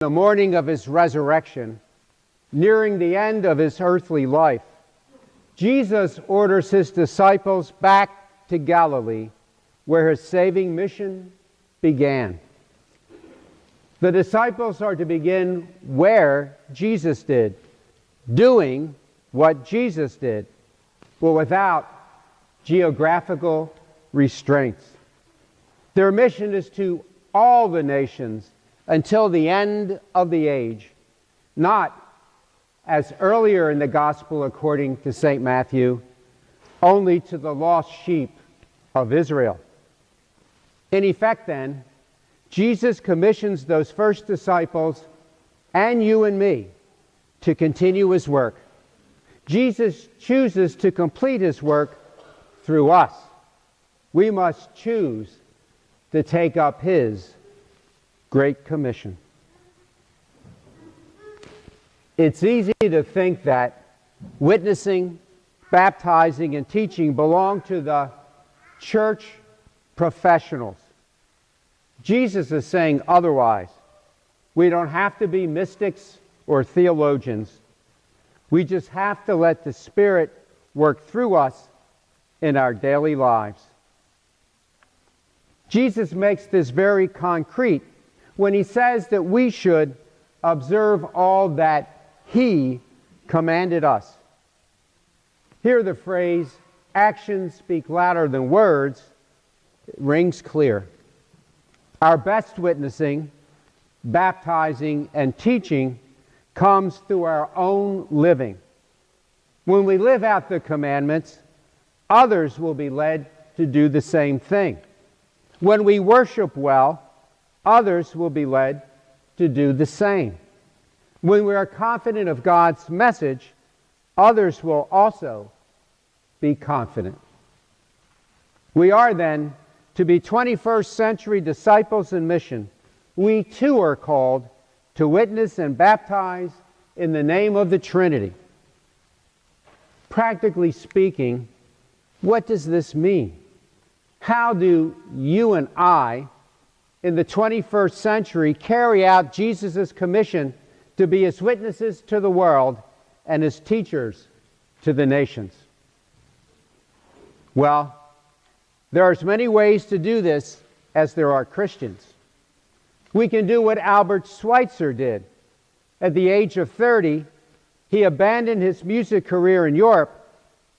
The morning of his resurrection, nearing the end of his earthly life, Jesus orders his disciples back to Galilee, where his saving mission began. The disciples are to begin where Jesus did, doing what Jesus did, but without geographical restraints. Their mission is to all the nations until the end of the age, not, as earlier in the Gospel according to St. Matthew, only to the lost sheep of Israel. In effect, then, Jesus commissions those first disciples and you and me to continue his work. Jesus chooses to complete his work through us. We must choose to take up his Great Commission. It's easy to think that witnessing, baptizing, and teaching belong to the church professionals. Jesus is saying otherwise. We don't have to be mystics or theologians. We just have to let the Spirit work through us in our daily lives. Jesus makes this very concrete when he says that we should observe all that he commanded us. Here the phrase, actions speak louder than words, rings clear. Our best witnessing, baptizing, and teaching comes through our own living. When we live out the commandments, others will be led to do the same thing. When we worship well, others will be led to do the same. When we are confident of God's message, others will also be confident. We are then to be 21st century disciples in mission. We too are called to witness and baptize in the name of the Trinity. Practically speaking, what does this mean? How do you and I, in the 21st century, carry out Jesus' commission to be his witnesses to the world and his teachers to the nations? Well, there are as many ways to do this as there are Christians. We can do what Albert Schweitzer did. At the age of 30, he abandoned his music career in Europe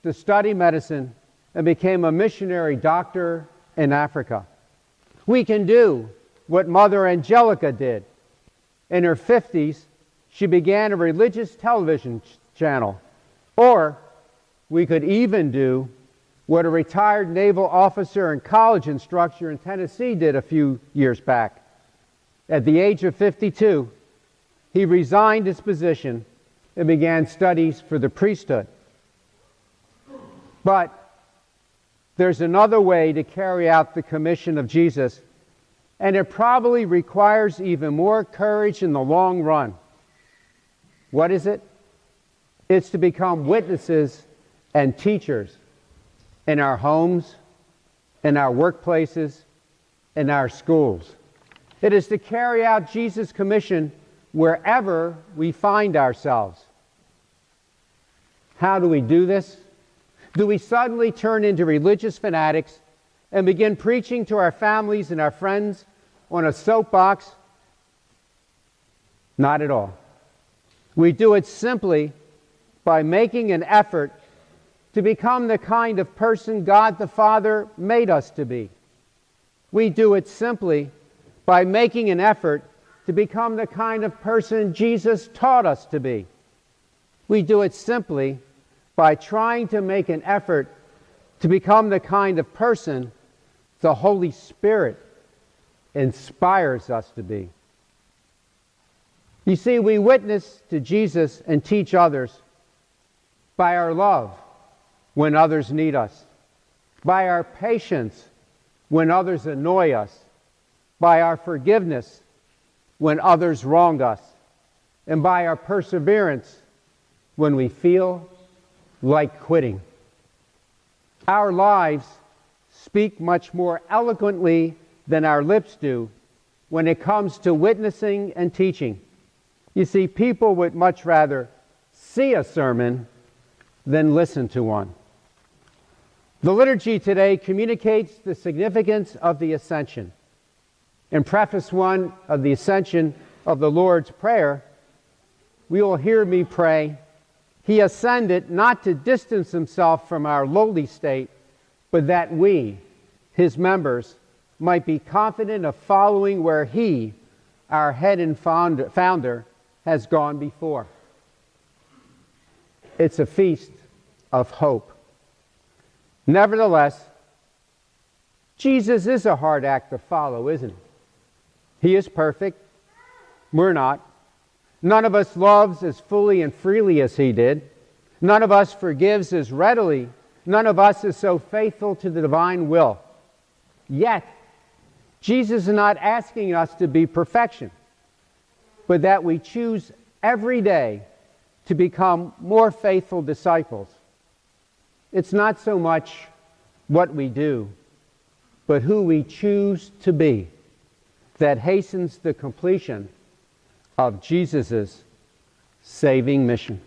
to study medicine and became a missionary doctor in Africa. We can do what Mother Angelica did. In her 50s, she began a religious television channel. Or we could even do what a retired naval officer and college instructor in Tennessee did a few years back. At the age of 52, he resigned his position and began studies for the priesthood. But there's another way to carry out the commission of Jesus, and it probably requires even more courage in the long run. What is it? It's to become witnesses and teachers in our homes, in our workplaces, in our schools. It is to carry out Jesus' commission wherever we find ourselves. How do we do this? Do we suddenly turn into religious fanatics and begin preaching to our families and our friends on a soapbox? Not at all. We do it simply by making an effort to become the kind of person God the Father made us to be. We do it simply by making an effort to become the kind of person Jesus taught us to be. We do it simply by trying to make an effort to become the kind of person the Holy Spirit inspires us to be. You see, we witness to Jesus and teach others by our love when others need us, by our patience when others annoy us, by our forgiveness when others wrong us, and by our perseverance when we feel like quitting. Our lives speak much more eloquently than our lips do when it comes to witnessing and teaching. You see, people would much rather see a sermon than listen to one. The liturgy today communicates the significance of the Ascension. In Preface 1 of the Ascension of the Lord's Prayer, we will hear me pray, "He ascended not to distance himself from our lowly state, but that we, his members, might be confident of following where he, our head and founder, has gone before." It's a feast of hope. Nevertheless, Jesus is a hard act to follow, isn't he? He is perfect. We're not. None of us loves as fully and freely as he did. None of us forgives as readily. None of us is so faithful to the divine will. Yet, Jesus is not asking us to be perfection, but that we choose every day to become more faithful disciples. It's not so much what we do, but who we choose to be that hastens the completion of Jesus' saving mission.